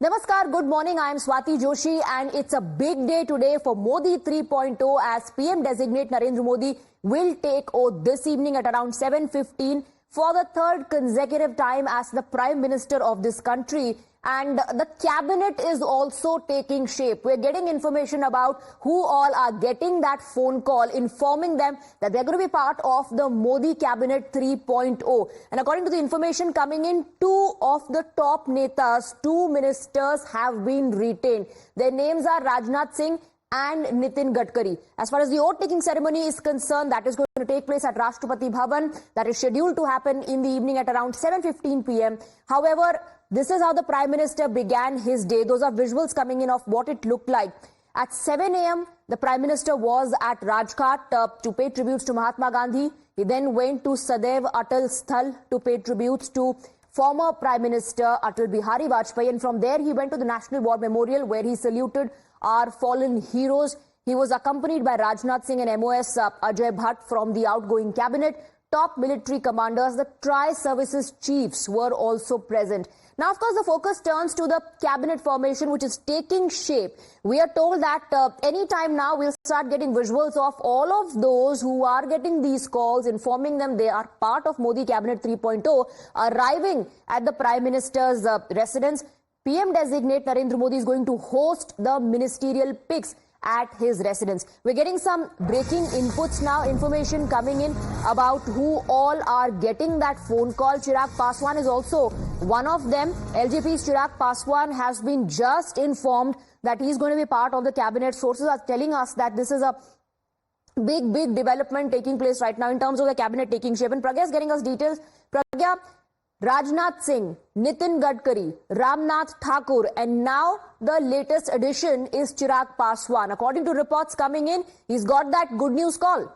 Namaskar, good morning. I am Swati Joshi and it's a big day today for Modi 3.0 as PM designate Narendra Modi will take oath this evening at around 7:15 for the third consecutive time as the Prime Minister of this country. And the cabinet is also taking shape. We're getting information about who all are getting that phone call, informing them that they're going to be part of the Modi Cabinet 3.0. And according to the information coming in, two of the top netas, two ministers have been retained. Their names are Rajnath Singh and Nitin Gadkari. As far as the oath-taking ceremony is concerned, that is going to take place at Rashtrapati Bhavan. That is scheduled to happen in the evening at around 7:15 p.m. However, this is how the Prime Minister began his day. Those are visuals coming in of what it looked like. At 7 a.m., the Prime Minister was at Rajghat to pay tributes to Mahatma Gandhi. He then went to Sadaiv Atal Sthal to pay tributes to former Prime Minister Atal Bihari Vajpayee. And from there, he went to the National War Memorial where he saluted our fallen heroes. He was accompanied by Rajnath Singh and MOS Ajay Bhatt from the outgoing cabinet. Top military commanders, the tri-services chiefs were also present. Now, of course, the focus turns to the cabinet formation, which is taking shape. We are told that any time now we'll start getting visuals of all of those who are getting these calls, informing them they are part of Modi Cabinet 3.0, arriving at the Prime Minister's residence. PM designate Narendra Modi is going to host the ministerial picks at his residence. We're getting some breaking inputs now, information coming in about who all are getting that phone call. Chirag Paswan is also one of them. LJP's Chirag Paswan has been just informed that he's going to be part of the cabinet. Sources are telling us that this is a big development taking place right now in terms of the cabinet taking shape. And Pragya is getting us details. Pragya, Rajnath Singh, Nitin Gadkari, Ramnath Thakur, and now the latest addition is Chirag Paswan. According to reports coming in, he's got that good news call.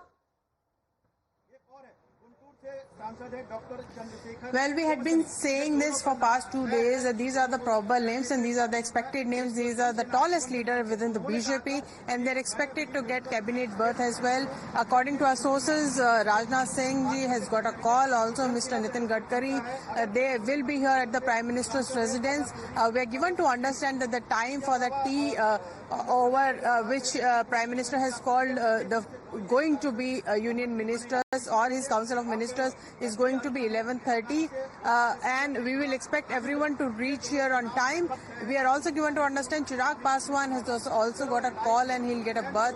Well, we had been saying this for past 2 days that these are the probable names and these are the expected names. These are the tallest leader within the BJP and they're expected to get cabinet berth as well. According to our sources, Rajnath Singh ji has got a call. Also, Mr. Nitin Gadkari, they will be here at the Prime Minister's residence. We are given to understand that the time for the tea over which Prime Minister has called the going to be union ministers or his council of ministers is going to be 11:30 and we will expect everyone to reach here on time. We are also given to understand Chirag Paswan has also got a call and he'll get a berth.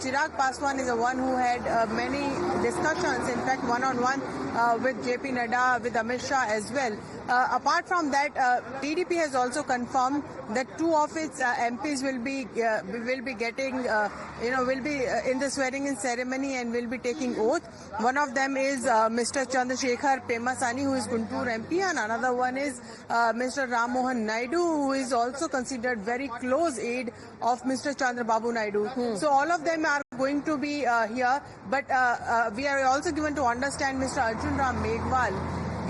Chirag Paswan is the one who had many discussions, in fact one-on-one with JP Nadda, with Amit Shah as well. Apart from that, TDP has also confirmed that two of its MPs will be getting, will be in the swearing-in ceremony and will be taking oath. One of them is Mr. Chandrasekhar Pemasani, who is Guntur MP, and another one is Mr. Ram Mohan Naidu, who is also considered very close aide of Mr. Chandrababu Naidu. So all of them are going to be here, but we are also given to understand Mr. Arjun Ram Meghwal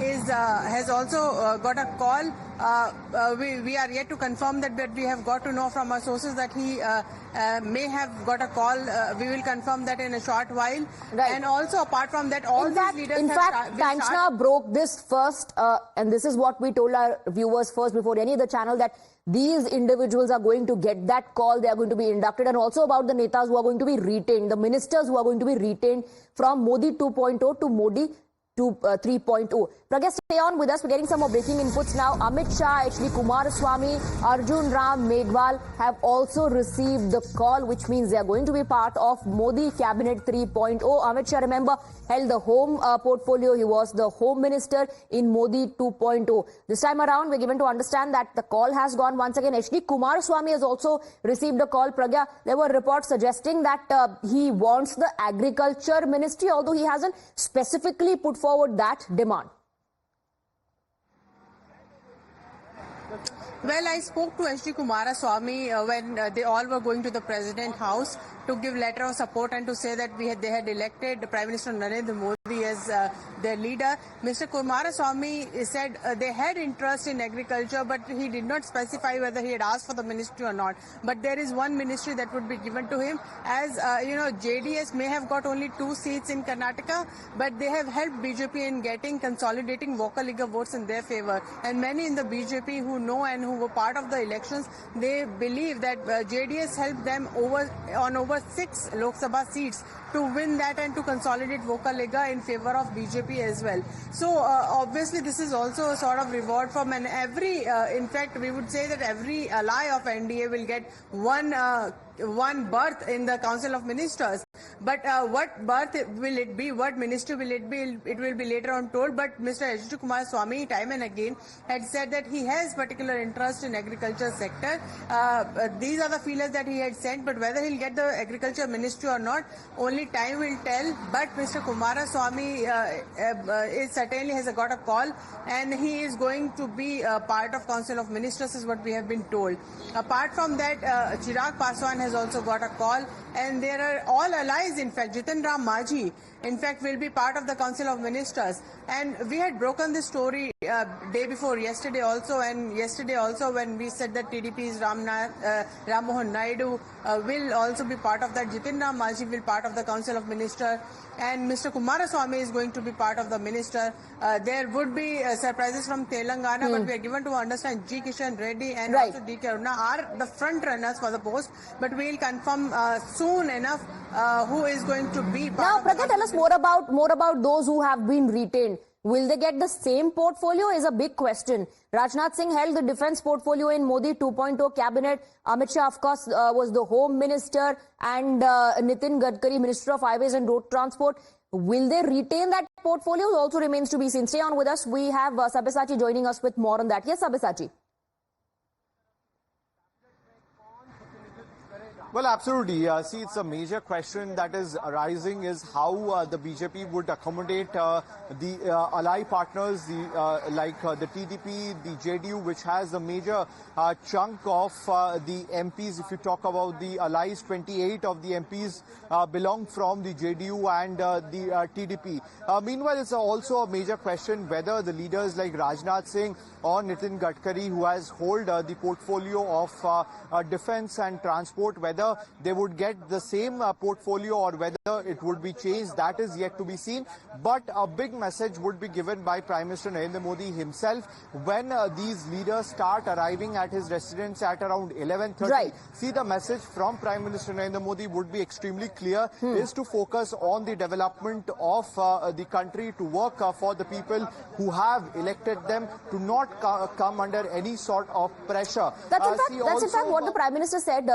has also got a call. We are yet to confirm that, but we have got to know from our sources that he may have got a call. We will confirm that in a short while. Right. And also, apart from that, all these leaders in fact, Kanchana broke this first, and this is what we told our viewers first before any other channel, that these individuals are going to get that call. They are going to be inducted, and also about the netas who are going to be retained, the ministers who are going to be retained from Modi 2.0 to Modi 3.0. Pragya, stay on with us. We're getting some more breaking inputs now. Amit Shah, HD Kumaraswamy, Arjun Ram Meghwal have also received the call, which means they are going to be part of Modi Cabinet 3.0. Amit Shah, remember, held the home portfolio. He was the home minister in Modi 2.0. This time around, we're given to understand that the call has gone once again. HD Kumaraswamy has also received a call. Pragya, there were reports suggesting that he wants the agriculture ministry, although he hasn't specifically put forward that demand. Well, I spoke to H.D. Kumaraswamy when they all were going to the President House to give letter of support and to say that they had elected Prime Minister Narendra Modi as their leader. Mr. Kumaraswamy said they had interest in agriculture, but he did not specify whether he had asked for the ministry or not. But there is one ministry that would be given to him, as JDS may have got only 2 seats in Karnataka, but they have helped BJP in consolidating Vocaliga votes in their favor. And many in the BJP who know and who were part of the elections, they believe that JDS helped them over 6 Lok Sabha seats to win that and to consolidate Voka Lega in favor of BJP as well. So obviously this is also a sort of reward from in fact we would say that every ally of NDA will get one berth in the Council of Ministers. But what berth will it be, what ministry will it be, it will be later on told. But Mr. H.D. Kumaraswamy time and again had said that he has particular interest in agriculture sector. These are the feelers that he had sent, but whether he'll get the agriculture ministry or not, only time will tell. But Mr. Kumaraswamy certainly has got a call, and he is going to be part of Council of Ministers is what we have been told. Apart from that, Chirag Paswan has also got a call, and there are all allies. In fact, Jitin Ram Majhi, in fact, will be part of the Council of Ministers. And we had broken this story day before yesterday also, and yesterday also when we said that TDP's Ram Mohan Naidu will also be part of that. Jitin Ram Majhi will be part of the Council of Ministers, and Mr. Kumaraswamy is going to be part of the minister. There would be surprises from Telangana, but we are given to understand G. Kishan Reddy and also D.K. Aruna are the front runners for the post, but we will confirm soon enough who is going to be part. Now, Pragya, tell us more about those who have been retained. Will they get the same portfolio is a big question. Rajnath Singh held the defense portfolio in Modi 2.0 cabinet. Amit Shah, of course, was the home minister, and Nitin Gadkari, Minister of Highways and Road Transport. Will they retain that portfolio? Also remains to be seen. Stay on with us. We have Sabyasachi joining us with more on that. Yes, Sabyasachi. Well, absolutely. See, it's a major question that is arising is how the BJP would accommodate the ally partners, like the TDP, the JDU, which has a major chunk of the MPs. If you talk about the allies, 28 of the MPs belong from the JDU and the TDP. Meanwhile, it's also a major question whether the leaders like Rajnath Singh or Nitin Gadkari, who has hold the portfolio of defense and transport, whether they would get the same portfolio or whether it would be changed, that is yet to be seen. But a big message would be given by Prime Minister Narendra Modi himself when these leaders start arriving at his residence at around 11:30. Right. See, the message from Prime Minister Narendra Modi would be extremely clear, is to focus on the development of the country, to work for the people who have elected them, to not come under any sort of pressure. That's in fact what the Prime Minister said,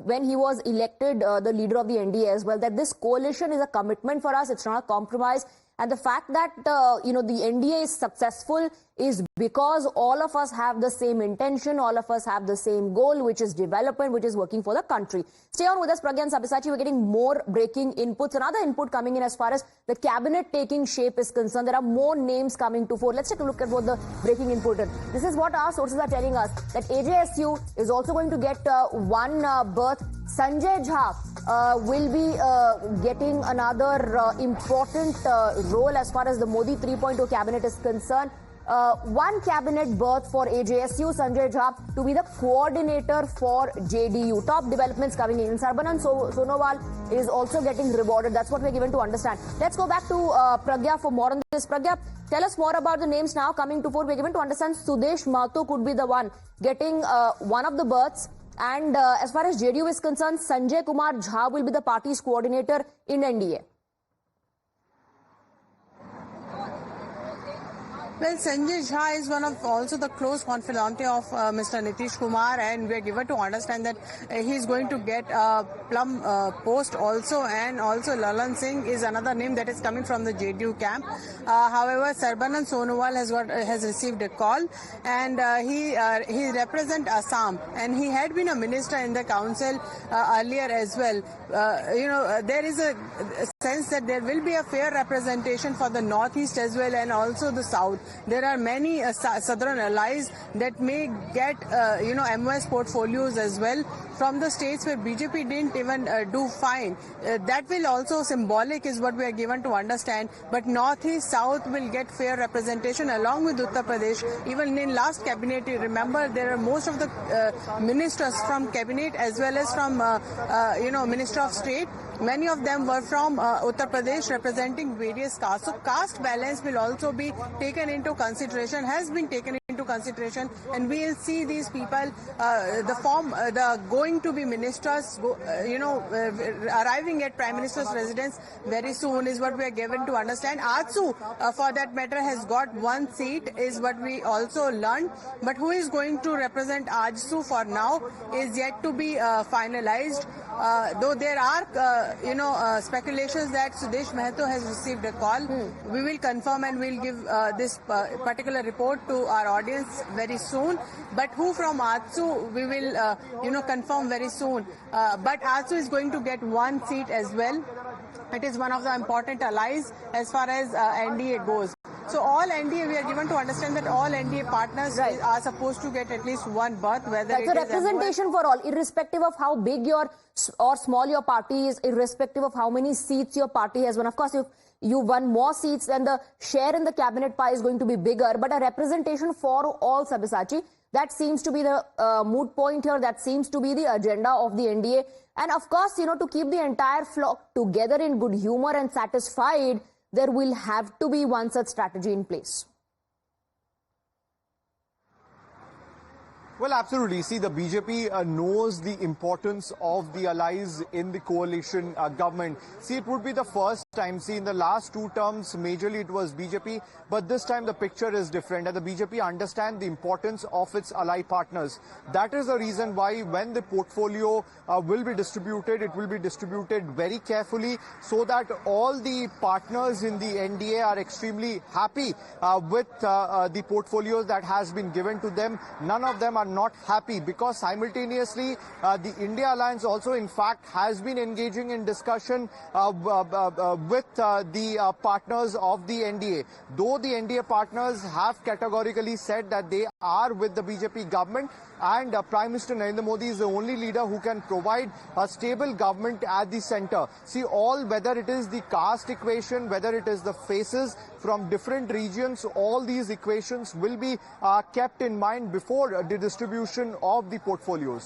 when he was elected the leader of the NDA as well, that this coalition is a commitment for us, it's not a compromise. And the fact that, the NDA is successful is because all of us have the same intention, all of us have the same goal, which is development, which is working for the country. Stay on with us, Pragya and Sabyasachi. We're getting more breaking inputs. Another input coming in as far as the cabinet taking shape is concerned. There are more names coming to fore. Let's take a look at what the breaking input is. This is what our sources are telling us, that AJSU is also going to get one berth. Sanjay Jha will be getting another important role as far as the Modi 3.0 cabinet is concerned. One cabinet berth for AJSU, Sanjay Jha to be the coordinator for JDU. Top developments coming in. Sarbanan Sonowal is also getting rewarded. That's what we're given to understand. Let's go back to Pragya for more on this. Pragya, tell us more about the names now coming to fore. We're given to understand Sudesh Mato could be the one getting one of the berths. And as far as JDU is concerned, Sanjay Kumar Jha will be the party's coordinator in NDA. Well, Sanjay Jha is one of also the close confidante of Mr. Nitish Kumar, and we are given to understand that he is going to get a plum post also, and also Lalan Singh is another name that is coming from the JDU camp. However, Sarbanan Sonowal has received a call, and he represents Assam, and he had been a minister in the council earlier as well. There is a sense that there will be a fair representation for the northeast as well, and also the south. There are many southern allies that may get, MOS portfolios as well from the states where BJP didn't even do fine. That will also symbolic is what we are given to understand. But northeast, south will get fair representation along with Uttar Pradesh. Even in last cabinet, you remember there are most of the ministers from cabinet as well as from, Minister of State. Many of them were from Uttar Pradesh representing various castes. So caste balance will also be taken into consideration, has been taken into into consideration, and we will see these people, the going to be ministers, arriving at Prime Minister's residence very soon is what we are given to understand. AJSU, for that matter, has got one seat, is what we also learned. But who is going to represent AJSU for now is yet to be finalized. Though there are, speculations that Sudesh Mahto has received a call. We will confirm and we'll give this particular report to our audience very soon. But who from AJSU, we will, confirm very soon. But AJSU is going to get one seat as well. It is one of the important allies as far as NDA goes. So all NDA, we are given to understand that all NDA partners are supposed to get at least one berth, whether it is representation for all, irrespective of how big or small your party is, irrespective of how many seats your party has won. Of course, if you won more seats, then the share in the cabinet pie is going to be bigger. But a representation for all, Sabyasachi, that seems to be the moot point here. That seems to be the agenda of the NDA. And of course, to keep the entire flock together in good humor and satisfied, there will have to be one such strategy in place. Well, absolutely. See, the BJP knows the importance of the allies in the coalition government. See, it would be the first time. See, in the last two terms, majorly it was BJP, but this time the picture is different. And the BJP understand the importance of its ally partners. That is the reason why when the portfolio will be distributed, it will be distributed very carefully so that all the partners in the NDA are extremely happy with the portfolios that has been given to them. None of them are not happy because simultaneously the India Alliance also in fact has been engaging in discussion with the partners of the NDA. Though the NDA partners have categorically said that they are with the BJP government, and Prime Minister Narendra Modi is the only leader who can provide a stable government at the center. See, whether it is the caste equation, whether it is the faces from different regions, all these equations will be kept in mind before the distribution of the portfolios.